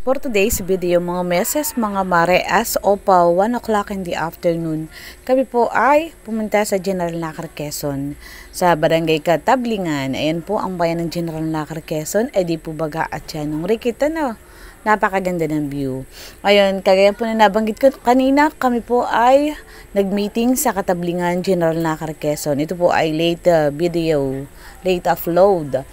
For today's video mga meses, mga mare, as of 1 o'clock in the afternoon, kami po ay pumunta sa General Nakar, Quezon. Sa Barangay Katablingan, ayan po ang bayan ng General Nakar, Quezon, ay di po baga at yan. Nung rikita na, napakaganda ng view. Ayun, kagaya po na nabanggit ko kanina, kami po ay nag-meeting sa Katablingan, General Nakar, Quezon. Ito po ay late video, late upload.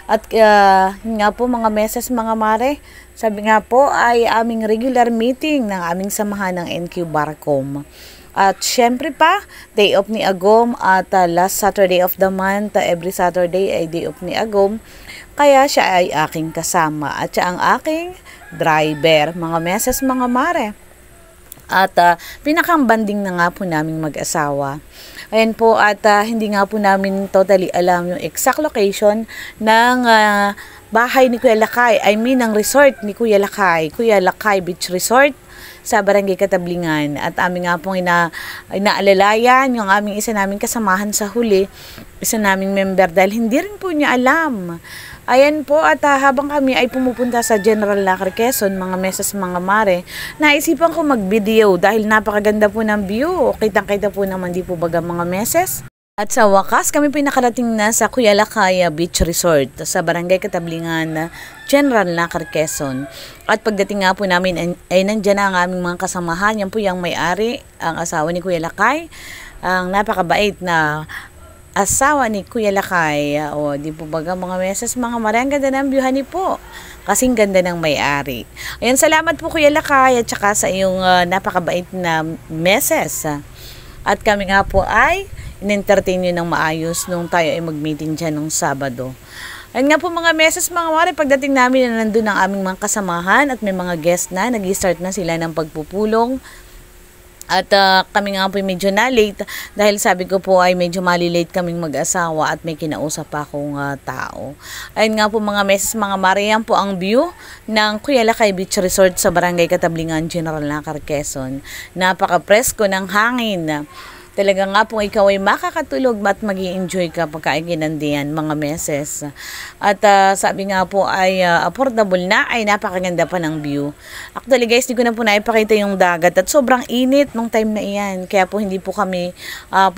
At yun nga po mga meses, mga mare, sabi nga po ay aming regular meeting ng aming samahan ng NQ Barcom. At syempre pa, day off ni Agom at last Saturday of the month, every Saturday ay day off ni Agom. Kaya siya ay aking kasama at siya ang aking driver, mga meses, mga mare. At pinakambanding na nga po naming mag-asawa. Ayan po at hindi nga po namin totally alam yung exact location ng bahay ni Kuya Lakay. I mean, ang resort ni Kuya Lakay. Kuya Lakay Beach Resort sa Barangay Katablingan. At amin nga pong inaalalayan yung aming isa naming kasamahan sa huli. Isa naming member dahil hindi rin po niya alam. Ayan po at habang kami ay pumupunta sa General Nakar, Quezon, mga meses, mga mare, naisipan ko mag-video dahil napakaganda po ng view. Kitang-kita po naman di po baga mga meses. At sa wakas, kami pinakarating na sa Kuya Lakay Beach Resort sa Barangay Katablingan, General Nakar, Quezon. At pagdating nga po namin ay nandyan na ang aming mga kasamahan. Yan po yung may-ari, ang asawa ni Kuya Lakay, ang napakabait na asawa ni Kuya Lakay. O di po baga mga meses, mga mare, ang ganda ng viewhan ni po. Kasing ganda ng may-ari. Ayan, salamat po Kuya Lakay at saka sa iyong napakabait na meses. At kami nga po ay in-entertain nyo ng maayos nung tayo ay mag-meeting dyan nung Sabado. Ayan nga po mga meses, mga mare, pagdating namin na nandun ang aming mga kasamahan at may mga guest na, nag-start na sila ng pagpupulong. At kami nga po medyo na-late dahil sabi ko po ay medyo mali-late kaming mag-asawa at may kinausap pa akong tao. Ayun nga po mga meses, mga mare, yan po ang view ng Kuya Lakay Beach Resort sa Barangay Katablingan, General Nakar, Quezon. Napaka-presko ng hangin. Talaga nga po ikaw ay makakatulog at mag-i-enjoy ka pagka kinandihan mga meses. At sabi nga po ay affordable na, ay napakaganda pa ng view. Actually guys, di ko na po naipakita yung dagat at sobrang init nung time na iyan. Kaya po hindi po kami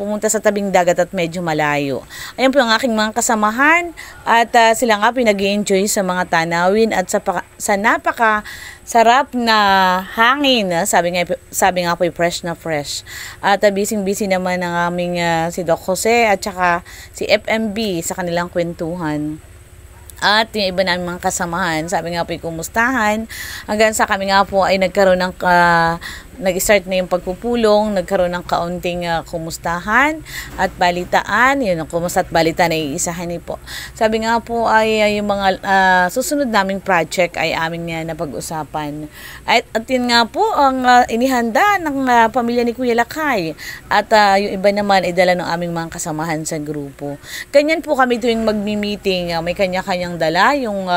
pumunta sa tabing dagat at medyo malayo. Ayan po ang aking mga kasamahan at sila nga pinag-i-enjoy sa mga tanawin at sa napaka sarap na hangin. Sabi nga po fresh na fresh. At busy naman ang aming si Doc Jose at saka si FMB sa kanilang kwentuhan. At yung iba namin mga kasamahan, sabi nga po kumustahan. Hanggang sa kami nga po ay nagkaroon ng nag-start na yung pagpupulong, nagkaroon ng kaunting kumustahan at balitaan. Yun, ang kumusta at balitaan ay iisahan po. Sabi nga po ay yung mga susunod naming project ay aming napag-usapan. At yun nga po ang inihanda ng pamilya ni Kuya Lakay. At yung iba naman ay dala ng aming mga kasamahan sa grupo. Ganyan po kami tuwing magmi-meeting. May kanya-kanyang dala, yung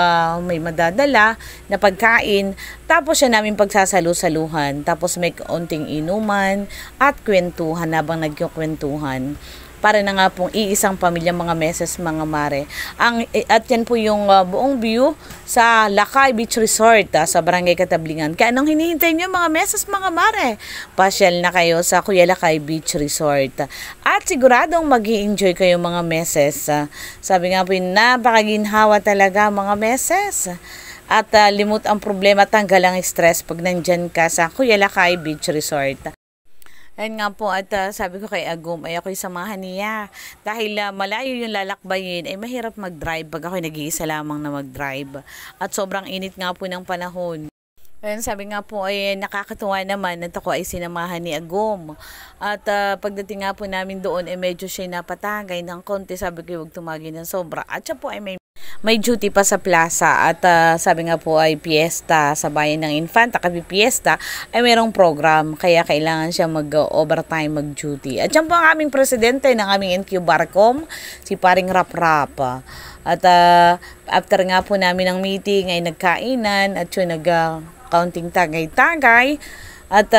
may madadala na pagkain. Tapos siya namin pagsasalu-saluhan. Tapos may kaunting inuman at kwentuhan habang nagkukwentuhan. Para na nga pong iisang pamilya mga meses, mga mare. At yan po yung buong view sa Lakay Beach Resort sa Barangay Katablingan. Kaya anong hinihintay nyo mga meses, mga mare? Pasyal na kayo sa Kuya Lakay Beach Resort. At siguradong mag-i-enjoy kayo mga meses. Sabi nga po yung napakaginhawa talaga mga meses. At limot ang problema, tanggal ang stress pag nandyan ka sa Kuya Lakay Beach Resort. Ayun nga po at sabi ko kay Agum ay ako'y samahan niya. Dahil malayo yung lalakbayin ay mahirap mag-drive pag ako'y nag-iisa lamang na mag-drive. At sobrang init nga po ng panahon. Ayun, sabi nga po ay nakakatuwa naman at ako ay sinamahan ni Agum. At pagdating nga po namin doon ay medyo siya napatagay ng konti. Sabi ko huwag tumagi ng sobra. At siya po ay may duty pa sa plaza at sabi nga po ay piyesta sa bayan ng Infanta. Kasi piyesta ay mayroong program kaya kailangan siya mag-overtime, mag-duty. At yan po ang aming presidente ng aming NQ Barcom, si Paring Rap Rap. At after nga po namin ng meeting ay nagkainan at yun nag-counting tagay-tagay at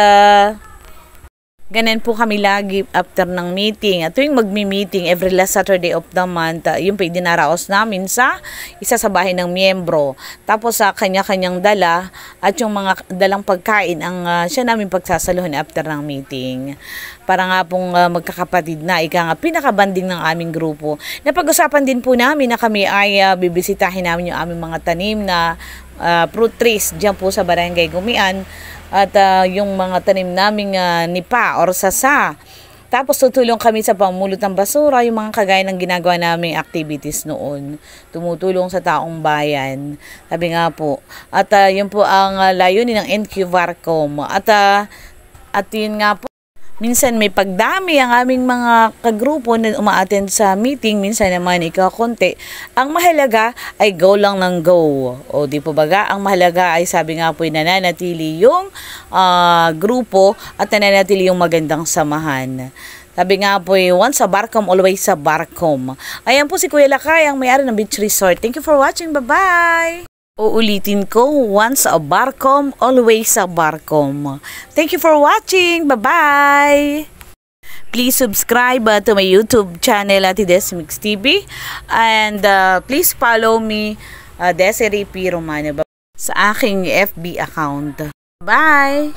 Ganun po kami lagi after ng meeting. At tuwing magmi-meeting every last Saturday of the month, yung pa dinaraos namin sa isa sa bahay ng miyembro. Tapos sa kanya-kanyang dala at yung mga dalang pagkain ang siya namin pagsasaluhan after ng meeting. Para nga pong magkakapatid na, ika nga pinakabanding ng aming grupo. Napag-usapan din po namin na kami ay bibisitahin namin yung aming mga tanim na fruit trees dyan po sa Barangay Gumian. At yung mga tanim naming nipa or sasa. Tapos tutulong kami sa pamulot ng basura, yung mga kagaya ng ginagawa naming activities noon. Tumutulong sa taong bayan. Sabi nga po. At yun po ang layunin ng NQ Varcom. At yun nga po. Minsan may pagdami ang aming mga kagrupo na umaattend sa meeting, minsan naman ikakonti. Ang mahalaga ay go lang ng go. O di po baga, ang mahalaga ay sabi nga po nananatili yung grupo at nananatili yung magandang samahan. Sabi nga po once sa Barcom, always sa Barcom. Ayan po si Kuya Lakay, ang may-ari ng beach resort. Thank you for watching. Bye-bye! Uulitin ko, once a Barcom, always a Barcom. Thank you for watching. Bye-bye! Please subscribe to my YouTube channel at Desmix TV. And please follow me, Desiree P. Romano, sa aking FB account. Bye!